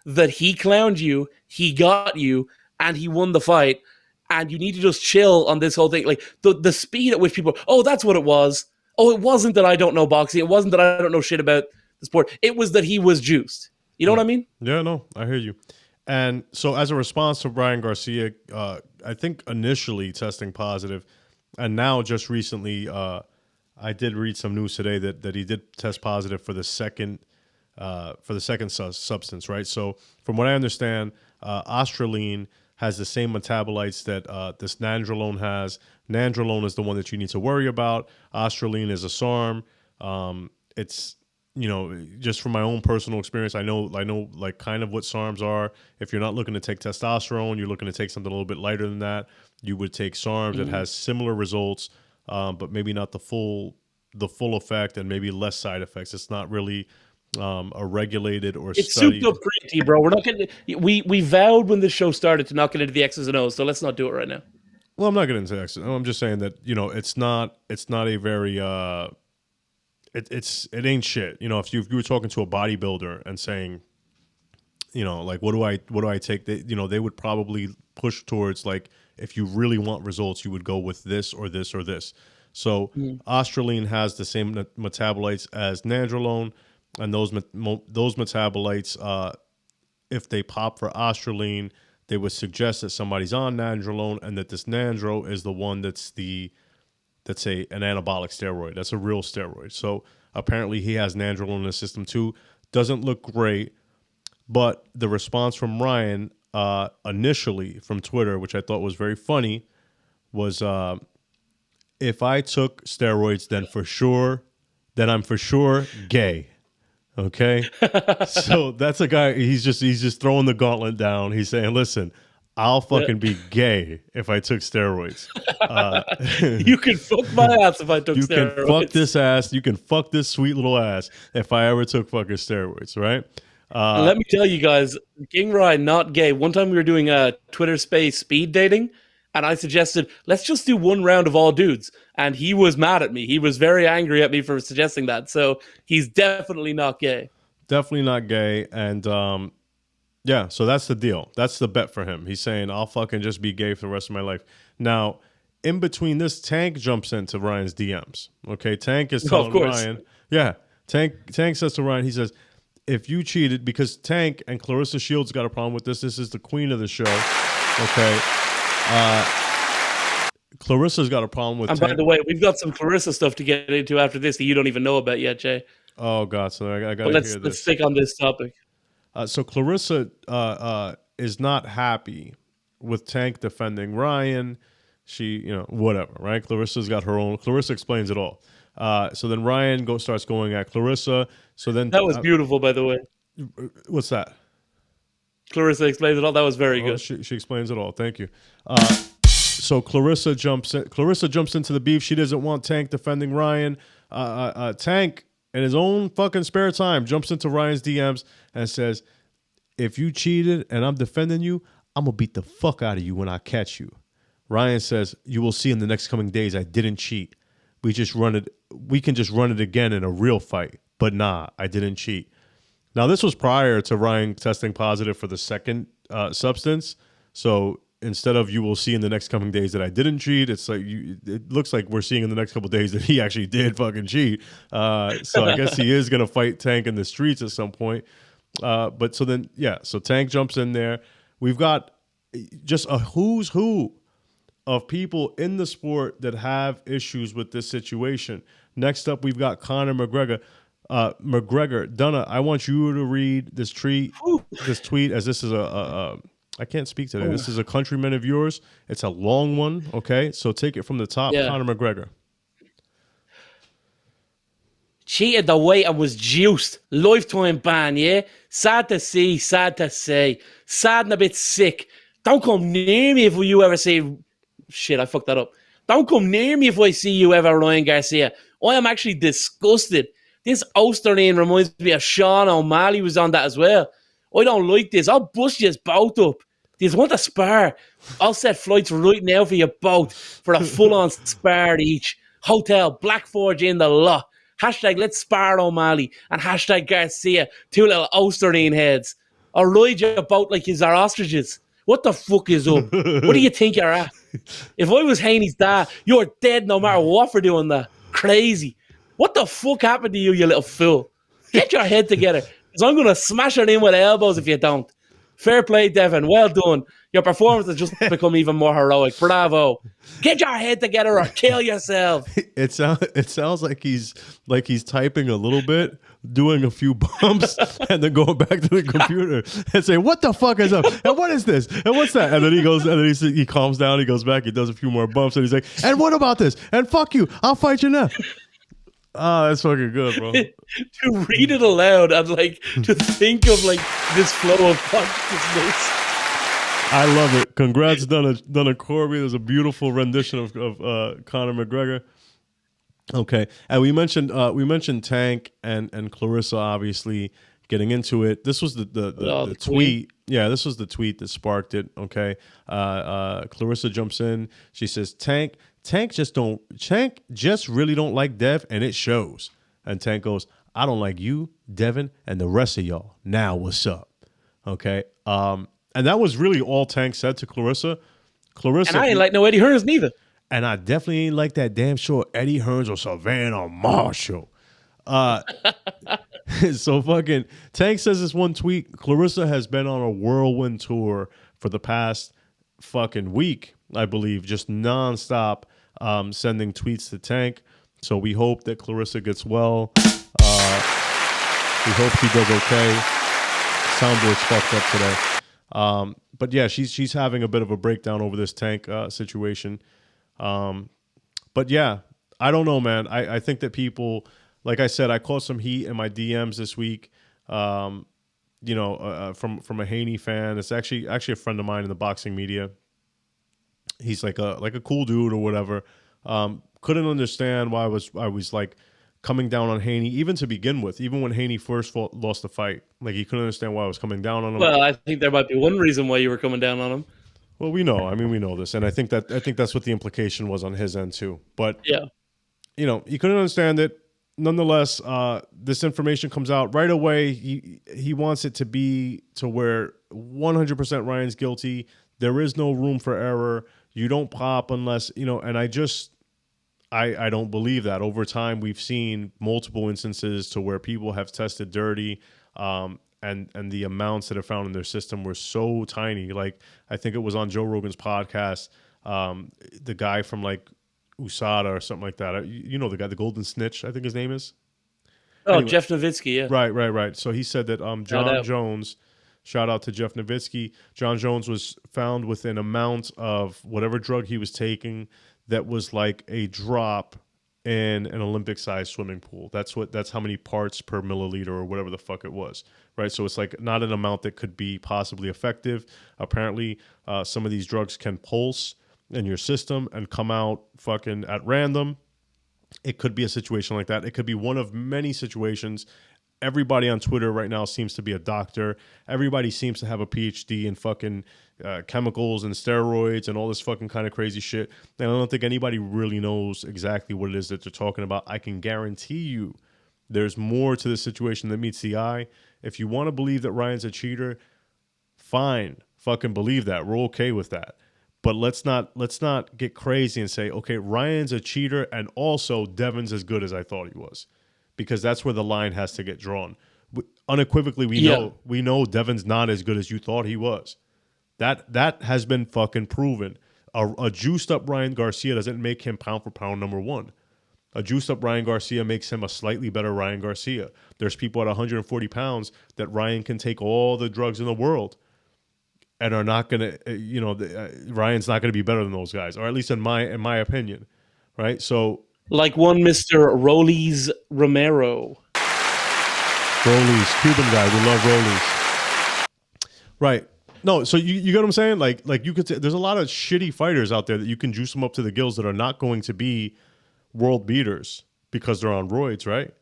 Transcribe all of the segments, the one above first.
that he clowned you, he got you, and he won the fight. And you need to just chill on this whole thing. Like the speed at which people, oh, that's what it was. Oh, it wasn't that I don't know boxing. It wasn't that I don't know shit about the sport. It was that he was juiced. You know what I mean? Yeah, no, I hear you. And so as a response to Ryan Garcia, I think initially testing positive, and now just recently, I did read some news today that he did test positive for the second substance, right? So from what I understand, Australene has the same metabolites that this nandrolone has. Nandrolone is the one that you need to worry about. Australene is a SARM. It's, just from my own personal experience, I know like kind of what SARMs are. If you're not looking to take testosterone, you're looking to take something a little bit lighter than that, you would take SARMs. It has similar results, but maybe not the full effect and maybe less side effects. It's not really a regulated or it's studied. souped up pretty, bro. We're not getting. We vowed when the show started to not get into the X's and O's, so let's not do it right now. Well, I'm not getting into X's. I'm just saying that it's not a very it ain't shit. If you were talking to a bodybuilder and saying, like what do I take? They would probably push towards, like, if you really want results, you would go with this or this or this. So Australene has the same metabolites as nandrolone, and those metabolites, if they pop for Australene, they would suggest that somebody's on nandrolone, and that this nandro is the one that's an anabolic steroid. That's a real steroid. So apparently he has nandrolone in the system too. Doesn't look great, but the response from Ryan initially from Twitter, which I thought was very funny, was if I took steroids, then I'm for sure gay. Okay, so that's a guy. He's just throwing the gauntlet down. He's saying, "Listen, I'll fucking be gay if I took steroids. You can fuck my ass if I took steroids. You can fuck this ass. You can fuck this sweet little ass if I ever took fucking steroids, right?" Let me tell you guys, King Ryan, not gay. One time we were doing a Twitter space speed dating, and I suggested, let's just do one round of all dudes. And he was mad at me. He was very angry at me for suggesting that. So he's definitely not gay. Definitely not gay. And yeah, so that's the deal. That's the bet for him. He's saying, I'll fucking just be gay for the rest of my life. Now, in between this, Tank jumps into Ryan's DMs. Okay, Tank is telling Ryan. Yeah, Tank says to Ryan, he says, if you cheated, because Tank and Claressa Sheilds got a problem with this. This is the queen of the show. Okay. Clarissa's got a problem with. And Tank. by the way, we've got some Claressa stuff to get into after this that you don't even know about yet, Jay. Oh God! So I got to hear this. Let's stick on this topic. So Claressa is not happy with Tank defending Ryan. She, whatever, right? Clarissa's got her own. Claressa explains it all. So then Ryan starts going at Claressa. So then that was beautiful, by the way. What's that? Claressa explains it all. That was very good. She explains it all. Thank you. So Claressa jumps into the beef. She doesn't want Tank defending Ryan. Tank, in his own fucking spare time, jumps into Ryan's DMs and says, if you cheated and I'm defending you, I'm going to beat the fuck out of you when I catch you. Ryan says, you will see in the next coming days I didn't cheat. We can just run it again in a real fight. But nah, I didn't cheat. Now, this was prior to Ryan testing positive for the second substance. So instead of you will see in the next coming days that I didn't cheat, it's like it looks like we're seeing in the next couple of days that he actually did fucking cheat. So I guess he is going to fight Tank in the streets at some point. But so then, yeah, so Tank jumps in there. We've got just a who's who of people in the sport that have issues with this situation. Next up, we've got Conor McGregor. Donagh, I want you to read this tweet, as this is I can't speak today. This is a countryman of yours. It's a long one, okay? So take it from the top, Conor McGregor. Cheated the weight and was juiced. Lifetime ban, yeah? Sad to see, sad to say. Sad and a bit sick. Don't come near me if you ever say... Shit, I fucked that up. Don't come near me if I see you ever, Ryan Garcia. I am actually disgusted. This Australian reminds me of Sean O'Malley was on that as well. I don't like this. I'll bust you both up. Do you want a spar? I'll set flights right now for you both for a full-on spar each. Hotel, Blackforge in the lot. Hashtag let's spar O'Malley and hashtag Garcia. Two little Australian heads. or ride you about like he's our ostriches. What the fuck is up? What do you think you're at? If I was Haney's dad, you're dead no matter what for doing that. Crazy. What the fuck happened to you, you little fool? Get your head together, because I'm going to smash it in with elbows if you don't. Fair play, Devin. Well done. Your performance has just become even more heroic. Bravo. Get your head together or kill yourself. It sounds like he's typing a little bit, doing a few bumps, and then going back to the computer and saying, "What the fuck is up? And what is this? And what's that?" And then he goes, and then he calms down. He goes back. He does a few more bumps, and he's like, "And what about this? And fuck you. I'll fight you now." Ah, that's fucking good, bro. To read it aloud and like to think of like this flow of consciousness. I love it. Congrats, Donagh Corby. There's a beautiful rendition of Conor McGregor. Okay, and we mentioned Tank and Claressa obviously getting into it. This was the tweet. Yeah, this was the tweet that sparked it. Okay, Claressa jumps in. She says, Tank just really don't like Dev, and it shows. And Tank goes, I don't like you, Devin, and the rest of y'all. Now what's up? Okay. And that was really all Tank said to Claressa. And I ain't like no Eddie Hearns neither. And I definitely ain't like that damn sure Eddie Hearns or Savannah Marshall. So fucking Tank says this one tweet. Claressa has been on a whirlwind tour for the past fucking week, I believe, just nonstop sending tweets to Tank. So we hope that Claressa gets well. We hope he does okay. Soundboard's fucked up today. But yeah, she's having a bit of a breakdown over this Tank situation. But yeah, I don't know, man. I think that people, like I said, I caught some heat in my DMs this week. From a Haney fan. It's actually a friend of mine in the boxing media. He's like a cool dude or whatever. Couldn't understand why I was like coming down on Haney, even to begin with, even when Haney first lost the fight. Like, he couldn't understand why I was coming down on him. Well, I think there might be one reason why you were coming down on him. Well, we know. I mean, we know this, and I think that's what the implication was on his end too. But yeah, he couldn't understand it. Nonetheless, this information comes out right away. He wants it to be to where 100% Ryan's guilty. There is no room for error. You don't pop unless and I don't believe that. Over time, we've seen multiple instances to where people have tested dirty, and the amounts that are found in their system were so tiny. Like, I think it was on Joe Rogan's podcast, the guy from like USADA or something like that. The guy, the Golden Snitch, I think his name is. Oh, anyway, Jeff Nowitzki, yeah. Right. So he said that John Jones, shout out to Jeff Nowitzki, John Jones was found with an amount of whatever drug he was taking that was like a drop in an Olympic-sized swimming pool. That's how many parts per milliliter or whatever the fuck it was, right? So it's like not an amount that could be possibly effective. Apparently, some of these drugs can pulse in your system and come out fucking at random. It could be a situation like that. It could be one of many situations. Everybody on Twitter right now seems to be a doctor. Everybody seems to have a PhD in fucking chemicals and steroids and all this fucking kind of crazy shit. And I don't think anybody really knows exactly what it is that they're talking about. I can guarantee you there's more to this situation than meets the eye. If you want to believe that Ryan's a cheater, fine. Fucking believe that. We're okay with that. But let's not get crazy and say, okay, Ryan's a cheater and also Devin's as good as I thought he was. Because that's where the line has to get drawn. Unequivocally, we know Devin's not as good as you thought he was. That has been fucking proven. A juiced up Ryan Garcia doesn't make him pound for pound number one. A juiced up Ryan Garcia makes him a slightly better Ryan Garcia. There's people at 140 pounds that Ryan can take all the drugs in the world and are not going to, Ryan's not going to be better than those guys, or at least in my opinion, right? So, like one Mr. Rollies Romero. Rollies, Cuban guy. We love Rollies. Right. No, so you get what I'm saying? Like you could say there's a lot of shitty fighters out there that you can juice them up to the gills that are not going to be world beaters because they're on roids, right?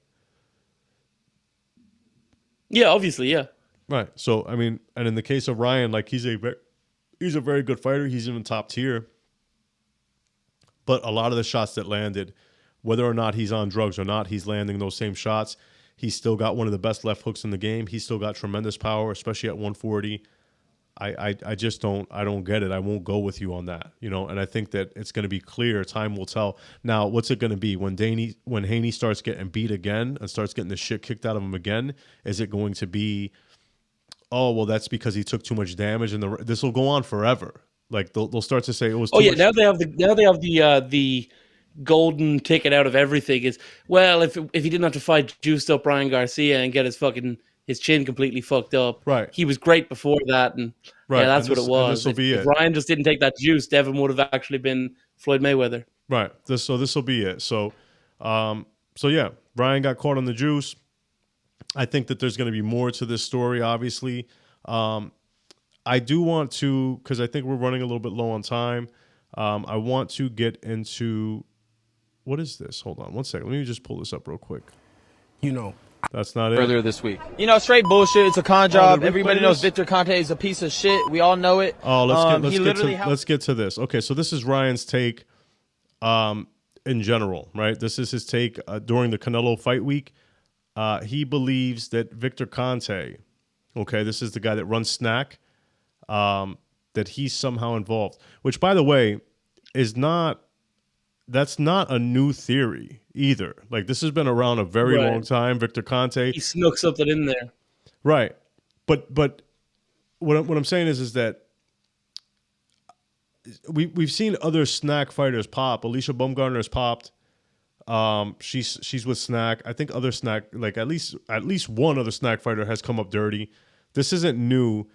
Yeah, obviously, yeah. Right. So, I mean, and in the case of Ryan, like he's a very good fighter. He's even top tier. But a lot of the shots that landed, whether or not he's on drugs or not, he's landing those same shots. He's still got one of the best left hooks in the game. He's still got tremendous power, especially at 140. I just don't get it. I won't go with you on that, and I think that it's going to be clear. Time will tell. Now, what's it going to be when Haney starts getting beat again and starts getting the shit kicked out of him again? Is it going to be, oh, well, that's because he took too much damage, and this will go on forever. Like they'll start to say it was. Now they have the golden ticket out of everything. Is, well, if he didn't have to fight juiced up Ryan Garcia and get his chin completely fucked up. Right. He was great before that, and right. That's what it was. If Ryan just didn't take that juice, Devin would have actually been Floyd Mayweather. Right. This will be it. So yeah, Ryan got caught on the juice. I think that there's going to be more to this story, obviously. I do want to, because I think we're running a little bit low on time, I want to get into, what is this? Hold on one second. Let me just pull this up real quick. That's not it. Earlier this week. Straight bullshit. It's a con job. Everybody knows Victor Conte is a piece of shit. We all know it. Oh, let's get to this. Okay, so this is Ryan's take in general, right? This is his take during the Canelo fight week. He believes that Victor Conte, okay, this is the guy that runs Snack, that he's somehow involved, which, by the way, that's not a new theory either. Like, this has been around a very long time. Victor Conte, he snuck something in there, right? But what I'm saying is that we've seen other Snack fighters pop. Alicia Baumgartner's popped. She's with Snack. I think other Snack, like at least one other Snack fighter has come up dirty. This isn't new,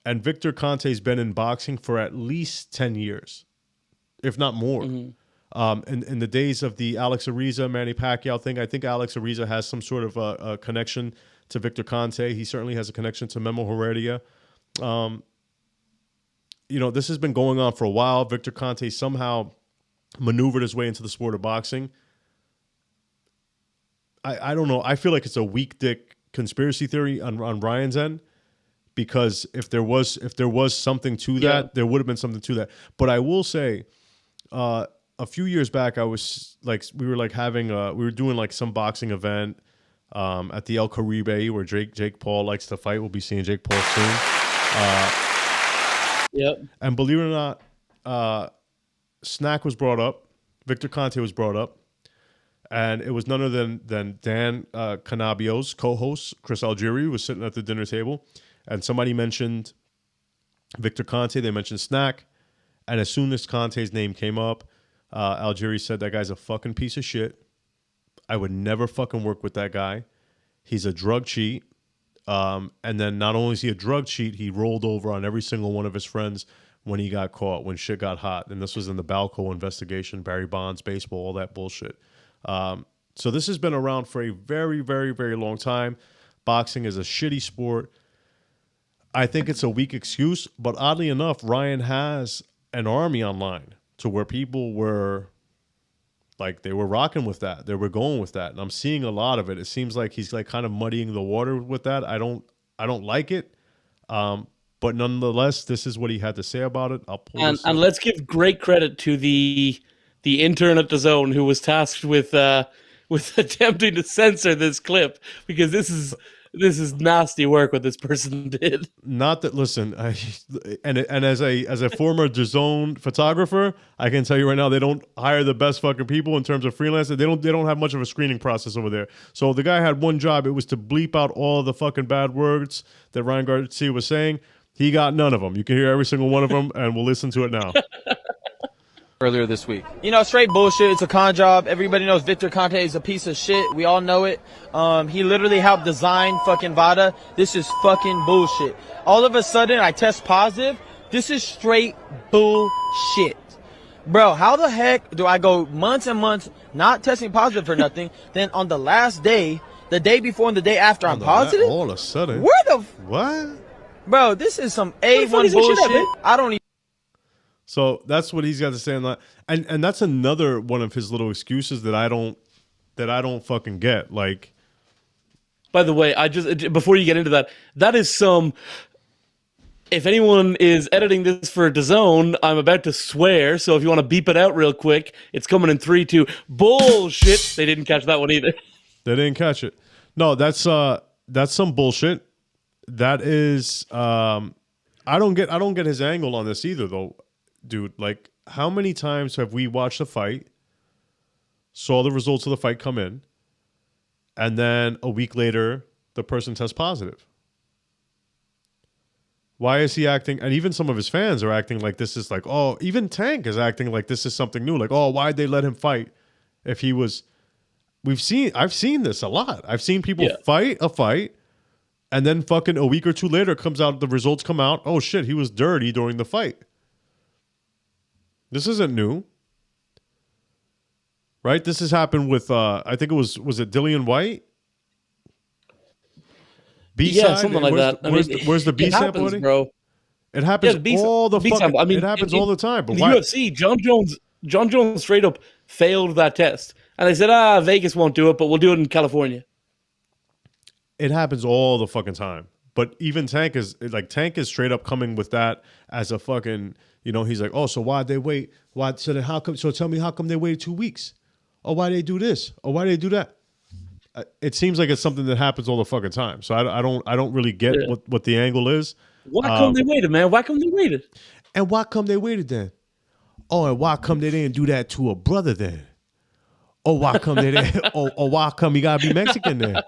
and Victor Conte's been in boxing for at least 10 years, if not more. Mm-hmm. In the days of the Alex Ariza, Manny Pacquiao thing, I think Alex Ariza has some sort of a connection to Victor Conte. He certainly has a connection to Memo Heredia. This has been going on for a while. Victor Conte somehow maneuvered his way into the sport of boxing. I don't know. I feel like it's a weak dick conspiracy theory on Ryan's end, because if there was something to that, there would have been something to that. But I will say, a few years back, we were doing like some boxing event at the El Caribe where Jake Paul likes to fight. We'll be seeing Jake Paul soon. And believe it or not, Snack was brought up. Victor Conte was brought up. And it was none other than Dan Canabio's co-host, Chris Algieri, was sitting at the dinner table. And somebody mentioned Victor Conte. They mentioned Snack. And as soon as Conte's name came up, Algieri said, that guy's a fucking piece of shit. I would never fucking work with that guy. He's a drug cheat. And then not only is he a drug cheat, he rolled over on every single one of his friends when he got caught, when shit got hot. And this was in the Balco investigation, Barry Bonds, baseball, all that bullshit. So this has been around for a very, very, very long time. Boxing is a shitty sport. I think it's a weak excuse, but oddly enough, Ryan has an army online to where people were like, they were rocking with that. They were going with that. And I'm seeing a lot of it. It seems like he's like kind of muddying the water with that. I don't like it. But nonetheless, this is what he had to say about it. I'll pull this up. And let's give great credit to the intern at the Zone who was tasked with attempting to censor this clip, because this is nasty work what this person did. Not that, listen, and as a former DAZN photographer, I can tell you right now, they don't hire the best fucking people in terms of freelancers. They don't have much of a screening process over there. So the guy had one job. It was to bleep out all the fucking bad words that Ryan Garcia was saying. He got none of them. You can hear every single one of them, and we'll listen to it now. Earlier this week. Straight bullshit. It's a con job. Everybody knows Victor Conte is a piece of shit. We all know it. He literally helped design fucking VADA. This is fucking bullshit. All of a sudden, I test positive. This is straight bullshit. Bro, how the heck do I go months and months not testing positive for nothing, then on the last day, the day before and the day after, I'm positive? All of a sudden. Where the... What? Bro, this is some A1 bullshit. I don't even... So that's what he's got to say on that, and that's another one of his little excuses that I don't fucking get. Like, by the way, before you get into that is some. If anyone is editing this for DAZN, I'm about to swear. So if you want to beep it out real quick, it's coming in 3, 2. Bullshit. They didn't catch that one either. They didn't catch it. No, that's some bullshit. That is, I don't get his angle on this either, though, dude. Like, how many times have we watched a fight, saw the results of the fight come in, and then a week later the person tests positive? Why is he acting? And even some of his fans are acting like this is like, oh, even Tank is acting like this is something new. Like, oh, why'd they let him fight if he was? I've seen this a lot. I've seen people fight a fight, and then fucking a week or two later comes out, the results come out. Oh shit, he was dirty during the fight. This isn't new, right? This has happened with I think it was it Dillian White? B-side? Something like that. Where's the B sample, happens, bro? It happens all the fucking. I mean, it happens all the time. But in the why? UFC, John Jones straight up failed that test, and they said, Vegas won't do it, but we'll do it in California. It happens all the fucking time. But even Tank is straight up coming with that as a fucking, he's like, oh, so why'd they wait? Why? So then how come? So tell me, how come they waited 2 weeks? Oh, why they do this? Or why they do that? It seems like it's something that happens all the fucking time. So I don't really get what the angle is. Why come they waited, man? Why come they waited? And why come they waited then? Oh, and why come they didn't do that to a brother then? Oh, why come they didn't? or why come he gotta be Mexican then?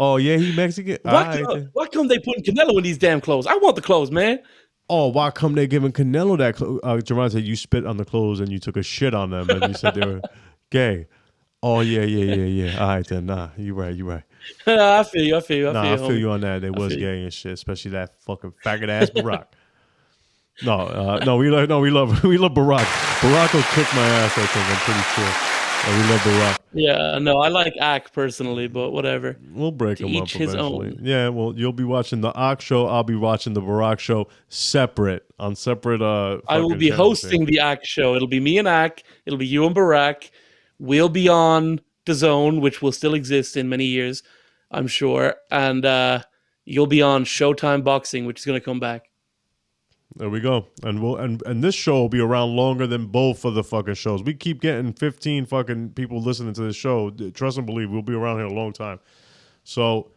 Oh yeah, he Mexican. Why come they putting Canelo in these damn clothes? I want the clothes, man. Oh, why come they giving Canelo that clothes? Jerron said you spit on the clothes and you took a shit on them and you said they were gay. Oh yeah. All right then, nah, you right. I feel you. I feel you on that. They was gay and shit, especially that fucking faggot ass Barack. No, we love Barack. Barack will kick my ass, I think. I'm pretty sure. We love Barack. Yeah, no, I like Ak personally, but whatever. We'll break him up each his eventually. own. Yeah, well, you'll be watching the Ak show. I'll be watching the Barack show on separate. I will be hosting the Ak show. It'll be me and Ak. It'll be you and Barack. We'll be on the Zone, which will still exist in many years, I'm sure. And you'll be on Showtime Boxing, which is going to come back. There we go. And and this show will be around longer than both of the fucking shows. We keep getting 15 fucking people listening to this show. Trust and believe, we'll be around here a long time. So